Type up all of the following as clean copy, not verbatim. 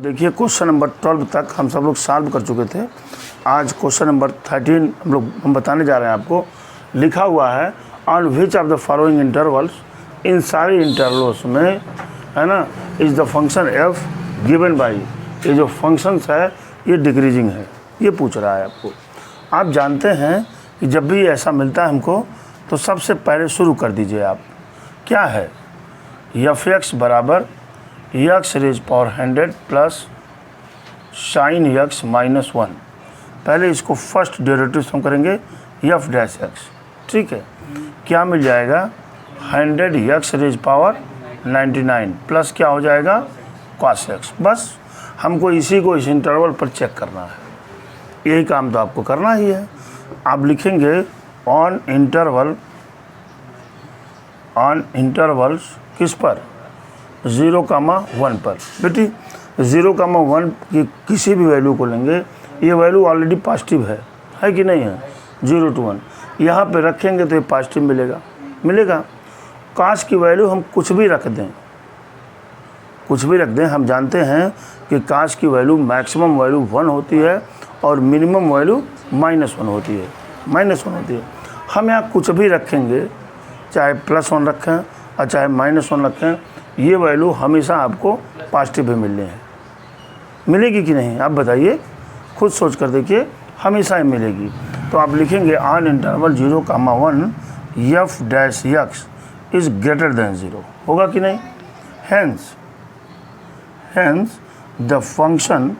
देखिए question number 12 तक हम सब लोग सॉल्व कर चुके थे। आज क्वेश्चन नंबर 13 हम बताने जा रहे हैं आपको। लिखा हुआ है on which of the following intervals, इन सारे इंटरवल्स में है ना is the function F given by, ये जो फंक्शंस है ये डिक्रीजिंग है, ये पूछ रहा है आपको। आप जानते हैं कि जब भी ऐसा मिलता है हमको तो सबसे पहले शुरू कर दीजिए आप, क्या है एफ एक्स बराबर X raise power 100 plus sine X minus 1। पहले इसको फर्स्ट डेरिवेटिव हम करेंगे एफ डैश एक्स, ठीक है। क्या मिल जाएगा 100 एक्स रेज पावर 99 प्लस क्या हो जाएगा कॉस एक्स। बस हमको इसी को इस इंटरवल पर चेक करना है, यही काम तो आपको करना ही है। आप लिखेंगे ऑन इंटरवल्स किस पर 0,1 पर। बेटी 0,1 की किसी भी वैल्यू को लेंगे, ये वैल्यू ऑलरेडी पॉजिटिव है कि नहीं है, 0 to 1 यहाँ पे रखेंगे तो ये पॉजिटिव मिलेगा। काश की वैल्यू हम कुछ भी रख दें, हम जानते हैं कि काश की वैल्यू मैक्सिमम वैल्यू 1 होती है और मिनिमम वैल्यू -1 होती है, हम यहाँ कुछ भी रखेंगे, चाहे +1 रखें और चाहे -1 रखें, ये वैल्यू हमेशा आपको पॉजिटिव ही मिलेगी कि नहीं, आप बताइए, खुद सोच कर देखिए, हमेशा ही मिलेगी। तो आप लिखेंगे on interval 0,1 F dash x is greater than 0, होगा कि नहीं। Hence the function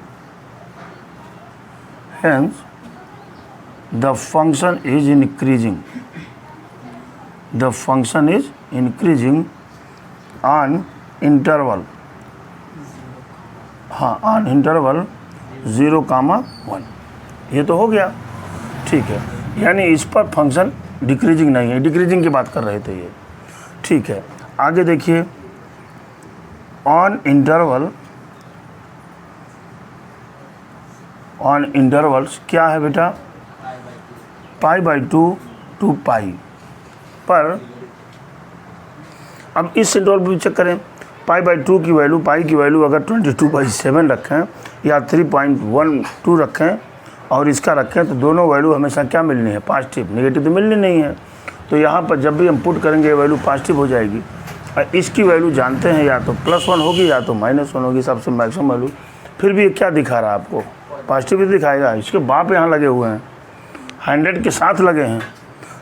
is increasing, on interval 0,1, ये तो हो गया, ठीक है। यानी इस पर फंक्शन डिक्रीजिंग नहीं है, डिक्रीजिंग की बात कर रहे थे ये, ठीक है। आगे देखिए ऑन इंटरवल्स क्या है बेटा, π/2 to π पर। अब इस इंटरवल भी चेक करें, π/2 की वैल्यू, पाई की वैल्यू अगर 22/7 रखें या 3.12 रखें और इसका रखें तो दोनों वैल्यू हमेशा क्या मिलनी है, पॉजिटिव, नेगेटिव तो मिलनी नहीं है। तो यहाँ पर जब भी हम पुट करेंगे वैल्यू पॉजिटिव हो जाएगी। और इसकी वैल्यू जानते हैं या तो +1 होगी या तो -1 होगी, सबसे मैक्सिमम वैल्यू। फिर भी ये क्या दिखा रहा है आपको, पॉजिटिव ही दिखाएगा। इसके बाप यहाँ लगे हुए हैं, 100 के साथ लगे हैं,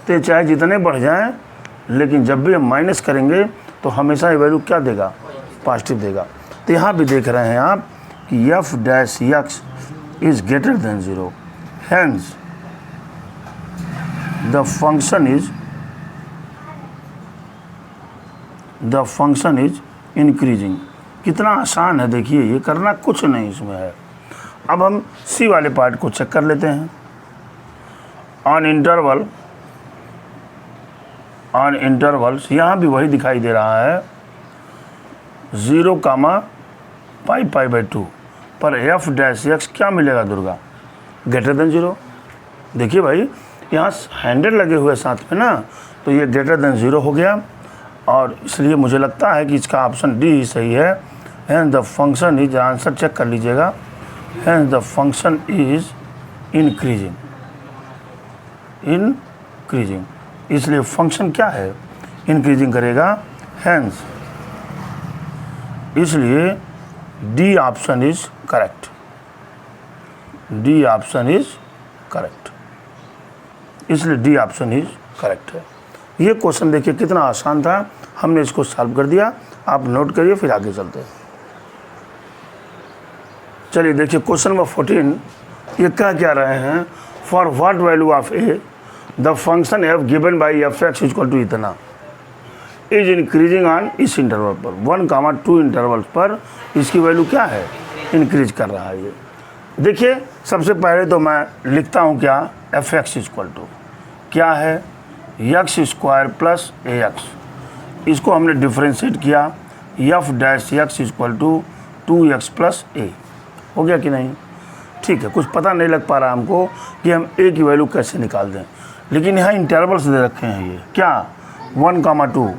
तो ये चाहे जितने बढ़ जाएँ, लेकिन जब भी हम माइनस करेंगे तो हमेशा ये वैल्यू क्या देगा, पॉजिटिव देगा। तो यहाँ भी देख रहे हैं आप कि F dash x is greater than 0, hence the function is increasing. कितना आसान है देखिए, ये करना कुछ नहीं इसमें है। अब हम सी वाले पार्ट को चेक कर लेते हैं। ऑन इंटरवल्स यहाँ भी वही दिखाई दे रहा है, 0,π/2 पर एफ डैश एक्स क्या मिलेगा दुर्गा, ग्रेटर देन 0। देखिए भाई यहाँ 100 लगे हुए साथ में ना, तो ये ग्रेटर देन 0 हो गया, और इसलिए मुझे लगता है कि इसका ऑप्शन डी ही सही है। Hence the function is, answer check कर लीजिएगा, hence the function is increasing, इसलिए फंक्शन क्या है, इंक्रीजिंग करेगा, हेंस इसलिए डी ऑप्शन इज करेक्ट, इसलिए डी ऑप्शन इज करेक्ट है। ये क्वेश्चन देखिए कितना आसान था, हमने इसको सॉल्व कर दिया। आप नोट करिए, फिर आगे चलते हैं। चलिए देखिए क्वेश्चन नंबर 14, ये क्या रहे हैं, for what value of A the function F given by F X equal to इतना इज इंक्रीजिंग ऑन इस इंटरवल पर 1,2 इंटरवल पर इसकी वैल्यू क्या है, इंक्रीज कर रहा है। ये देखिए सबसे पहले तो मैं लिखता हूँ क्या, एफ एक्स इक्वल टू क्या है, x square plus a x, इसको हमने डिफ्रेंशिएट किया, f dash x equal to 2x plus a, हो गया कि नहीं, ठीक है। कुछ पता नहीं लग पा रहा हमको कि हम ए की वैल्यू कैसे निकाल दें, लेकिन यहाँ इंटरवल्स दे रखे हैं, ये क्या 1,2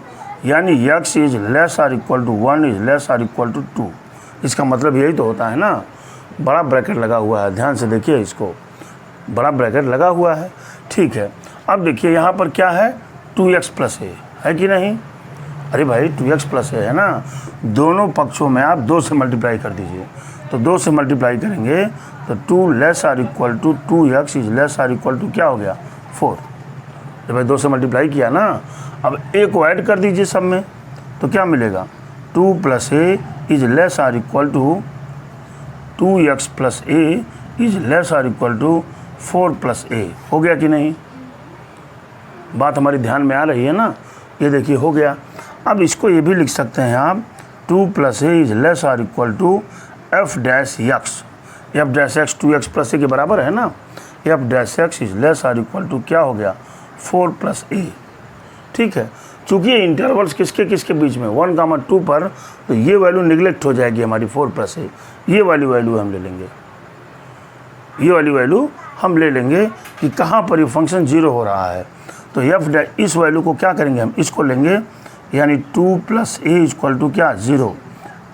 यानी x इज लेस और इक्वल टू 1 इज लेस और इक्वल टू 2, इसका मतलब यही तो होता है ना, बड़ा ब्रैकेट लगा हुआ है, ध्यान से देखिए इसको, बड़ा ब्रैकेट लगा हुआ है, ठीक है। अब देखिए यहाँ पर क्या है, 2x प्लस ए है कि नहीं, अरे भाई 2x प्लस ए है ना, दोनों पक्षों में आप 2 से मल्टीप्लाई कर दीजिए, तो 2 से मल्टीप्लाई करेंगे तो 2 less or equal to 2x is less or equal to क्या हो गया 4। तो भाई 2 से मल्टीप्लाई किया ना, अब ए को ऐड कर दीजिए सब में, तो क्या मिलेगा 2 plus a is less or equal to 2x plus a is less or equal to 4 plus a. हो गया कि नहीं, बात हमारी ध्यान में आ रही है ना, ये देखिए हो गया। अब इसको ये भी लिख सकते हैं आप 2 plus a is less or equal to f dash x, f dash x 2x plus a के बराबर है ना, f dash x is less or equal to क्या हो गया 4 प्लस ए, ठीक है। चूँकि ये इंटरवल्स किसके किसके बीच में 1, 2 पर, तो ये वैल्यू निगलेक्ट हो जाएगी हमारी 4 प्लस ए, ये वाली वैल्यू हम ले लेंगे, ये वाली वैल्यू हम ले लेंगे कि कहाँ पर ये फंक्शन 0 हो रहा है। तो एफ डैश इस वैल्यू को क्या करेंगे हम, इसको लेंगे, यानी 2 प्लस ए इक्वल टू क्या 0,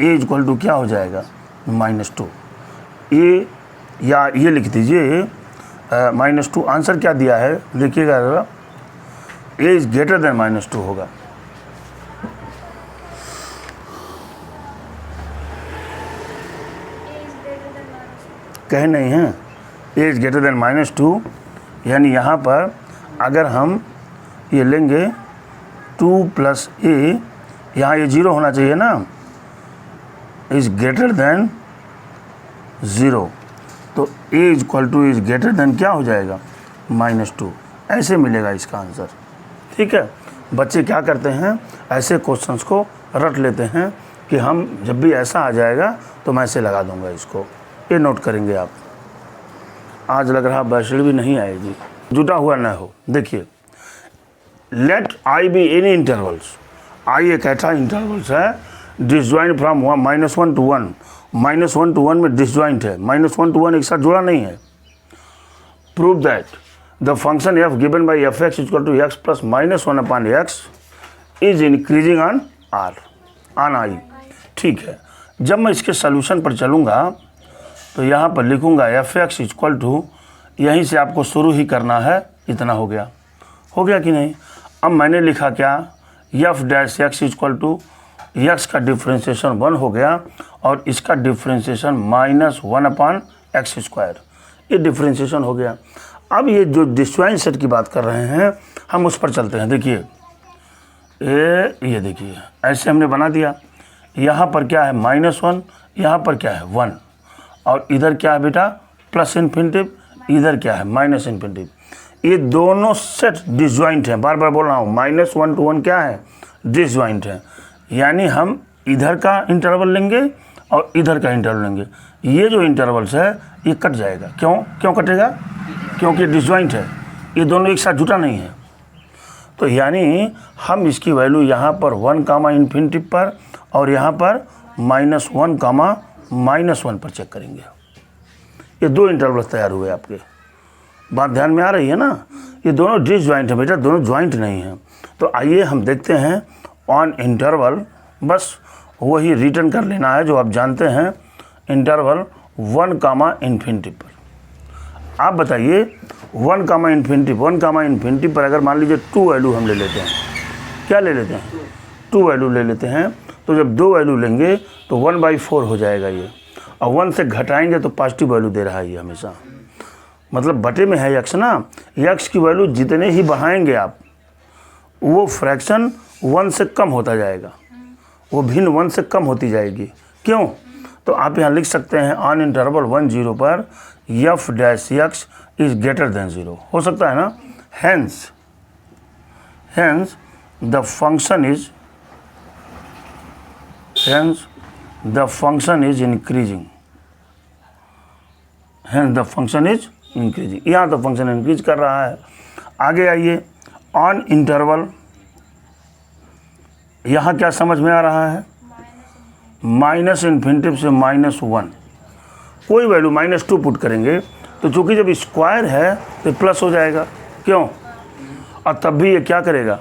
ए इक्वल टू क्या हो जाएगा -2 ए, या ये लिख दीजिए -2। आंसर क्या दिया है देखिएगा ज़रा, ए इज़ ग्रेटर देन -2 होगा। कहे नहीं है, ए इज़ ग्रेटर देन -2, यानी यहाँ पर अगर हम ये लेंगे 2 प्लस ए, यहाँ ये 0 होना चाहिए ना, इज़ ग्रेटर देन 0, तो a equal to is greater than क्या हो जाएगा -2, ऐसे मिलेगा इसका आंसर, ठीक है। बच्चे क्या करते हैं, ऐसे क्वेश्चंस को रट लेते हैं कि हम जब भी ऐसा आ जाएगा तो मैं ऐसे लगा दूंगा इसको, ये नोट करेंगे आप। आज लग रहा बैचलर भी नहीं आएगी, जुटा हुआ ना हो। देखिए, let I be any intervals, I एक ऐसा इंटरवल्स है डिसजॉइंट फ्रॉम -1 to 1, -1 to 1 में डिसजॉइंट है, -1 to 1 एक साथ जुड़ा नहीं है। Prove that the function F given by F X equal to X plus -1 upon X is increasing on R on I, ठीक है। जब मैं इसके सोल्यूशन पर चलूँगा तो यहाँ पर लिखूँगा एफ एक्स इक्वल टू, यहीं से आपको शुरू ही करना है, इतना हो गया कि नहीं। अब मैंने लिखा क्या, F dash x equal to X का डिफ्रेंशिएशन 1 हो गया और इसका डिफ्रेंशिएशन -1 अपॉन एक्स स्क्वायर, ये डिफ्रेंशिएशन हो गया। अब ये जो डिसजॉइंट सेट की बात कर रहे हैं हम उस पर चलते हैं। देखिए ये देखिए ऐसे हमने बना दिया, यहाँ पर क्या है -1, यहाँ पर क्या है 1, और इधर क्या है बेटा प्लस इन्फिनिटिव, इधर क्या है माइनस इन्फिनिटिव। ये दोनों सेट डिसजॉइंट हैं, बार बार बोल रहा हूँ, -1 to 1 क्या है डिसजॉइंट है, यानी हम इधर का इंटरवल लेंगे और इधर का इंटरवल लेंगे, ये जो इंटरवल्स है ये कट जाएगा। क्यों कटेगा, क्योंकि डिसजॉइंट है, ये दोनों एक साथ जुटा नहीं है। तो यानी हम इसकी वैल्यू यहाँ पर 1, इन्फिनिटिव पर और यहाँ पर -1, -1 पर चेक करेंगे। ये 2 इंटरवल्स तैयार हुए आपके, बात ध्यान में आ रही है ना। ये दोनों डिसजॉइंट है बेटा, दोनों जॉइंट नहीं हैं। तो आइए हम देखते हैं ऑन इंटरवल, बस वही रिटर्न कर लेना है जो आप जानते हैं, इंटरवल 1, इन्फिनिटी पर। आप बताइए 1, इन्फिनिटी पर अगर मान लीजिए 2 वैल्यू हम ले लेते हैं, क्या ले लेते हैं 2 वैल्यू ले लेते हैं, तो जब 2 वैल्यू लेंगे तो 1/4 हो जाएगा ये, और 1 से घटाएंगे तो पॉजिटिव वैल्यू दे रहा है ये हमेशा, मतलब बटे में है एक्स ना, एक्स की वैल्यू जितने ही बढ़ाएंगे आप वो फ्रैक्शन 1 से कम होता जाएगा, वो भिन्न 1 से कम होती जाएगी। क्यों, तो आप यहाँ लिख सकते हैं ऑन इंटरवल 1, 0 पर F dash x is greater than 0, हो सकता है ना। Hence the function is increasing, यहाँ तो फंक्शन इंक्रीज कर रहा है। आगे आइए ऑन इंटरवल, यहाँ क्या समझ में आ रहा है, माइनस इन्फिनिटिव से -1, कोई वैल्यू -2 पुट करेंगे तो चूंकि जब स्क्वायर है तो प्लस हो जाएगा, क्यों, और तब भी ये क्या करेगा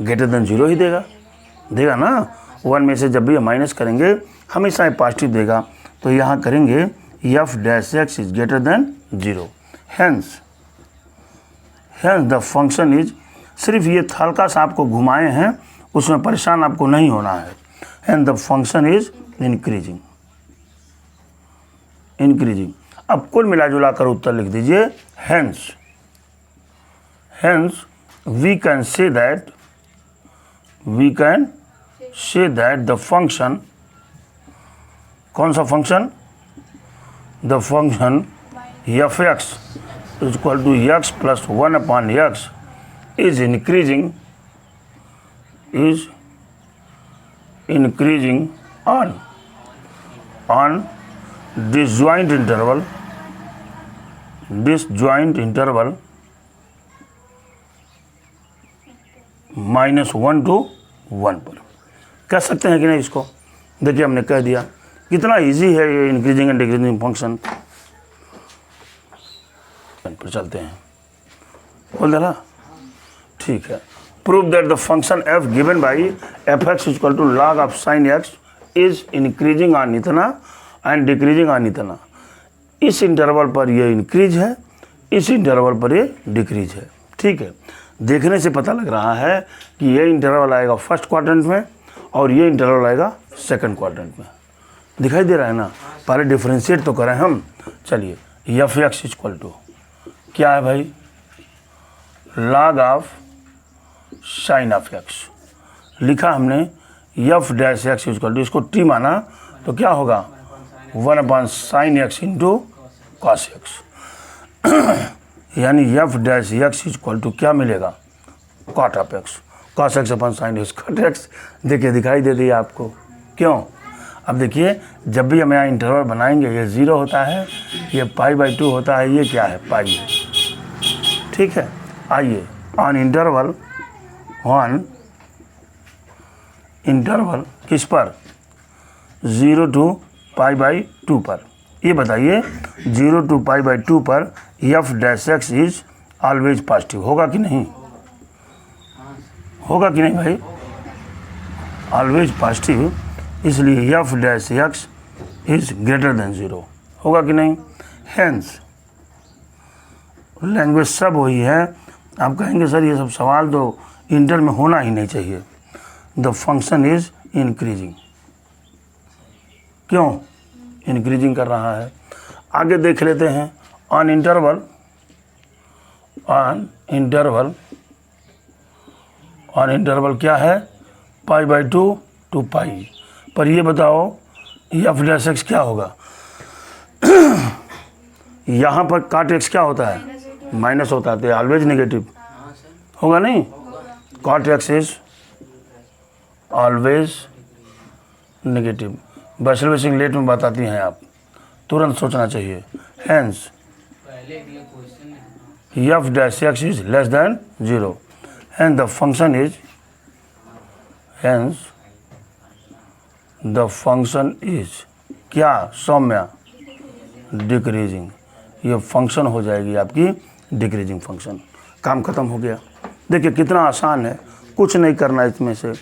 ग्रेटर देन 0 ही देगा ना। 1 में से जब भी माइनस करेंगे हमेशा ये पॉजिटिव देगा। तो यहाँ करेंगे F dash x is greater than 0, hence the function is, सिर्फ ये हल्का सा आपको घुमाए हैं, उसमें परेशान आपको नहीं होना है। Hence the function is increasing. अब कुल मिला जुला कर उत्तर लिख दीजिए। Hence we can say that the function, कौन सा function? The function F X is equal to X plus 1/x is increasing on disjoint interval -1 to 1 पर। कह सकते हैं कि नहीं इसको? देखिए हमने कह दिया, कितना इजी है ये इंक्रीजिंग एंड डिक्रीजिंग फंक्शन। पर चलते हैं, बोल देना ठीक है। Prove that the function F given by F X equal to log of sine X is increasing on इतना एंड डिक्रीजिंग ऑन इतना। इस इंटरवल पर ये इंक्रीज है, इस इंटरवल पर ये डिक्रीज है। ठीक है, देखने से पता लग रहा है कि ये इंटरवल आएगा फर्स्ट क्वाड्रेंट में और ये इंटरवल आएगा सेकंड क्वाड्रेंट में। दिखाई दे रहा है ना? पहले डिफ्रेंशिएट तो करें हम। चलिए, एफ एक्स इक्वल टू क्या है भाई? Log of sine of x लिखा हमने। F dash x equal to, इसको टी माना तो क्या होगा? 1/sin x into cos x, यानी f dash x equal to क्या मिलेगा? Cot of x, cos x अपन साइन एक्स कॉट एक्स। देखिए दिखाई दे दिया आपको, क्यों? अब देखिए, जब भी हम यहाँ इंटरवल बनाएंगे, ये 0 होता है, ये π/2 होता है, ये क्या है? पाई है। ठीक है, आइए ऑन इंटरवल किस पर? 0 to π/2 पर। ये बताइए 0 to π/2 पर F dash x is always positive होगा कि नहीं? होगा कि नहीं भाई? ऑलवेज पॉजिटिव, इसलिए F dash x is greater than 0 होगा कि नहीं? हेंस लैंग्वेज सब वही है। आप कहेंगे सर ये सब सवाल तो इंटर में होना ही नहीं चाहिए। द फंक्शन इज इंक्रीजिंग, क्यों इंक्रीजिंग कर रहा है? आगे देख लेते हैं। ऑन इंटरवल क्या है? π/2 to π। पर ये बताओ एफ डैश एक्स क्या होगा? यहाँ पर कॉट एक्स क्या होता है? माइनस होता है, ऑलवेज नेगेटिव होगा नहीं? Cot X is always negative. बैचलर सिंगलेट में बताती हैं आप, तुरंत सोचना चाहिए। Hence F dash x is less than 0 and the function is क्या? सौम्या डिक्रीजिंग। ये फंक्शन हो जाएगी आपकी डिक्रीजिंग फंक्शन। काम खत्म हो गया। देखिए कितना आसान है, कुछ नहीं करना इसमें से।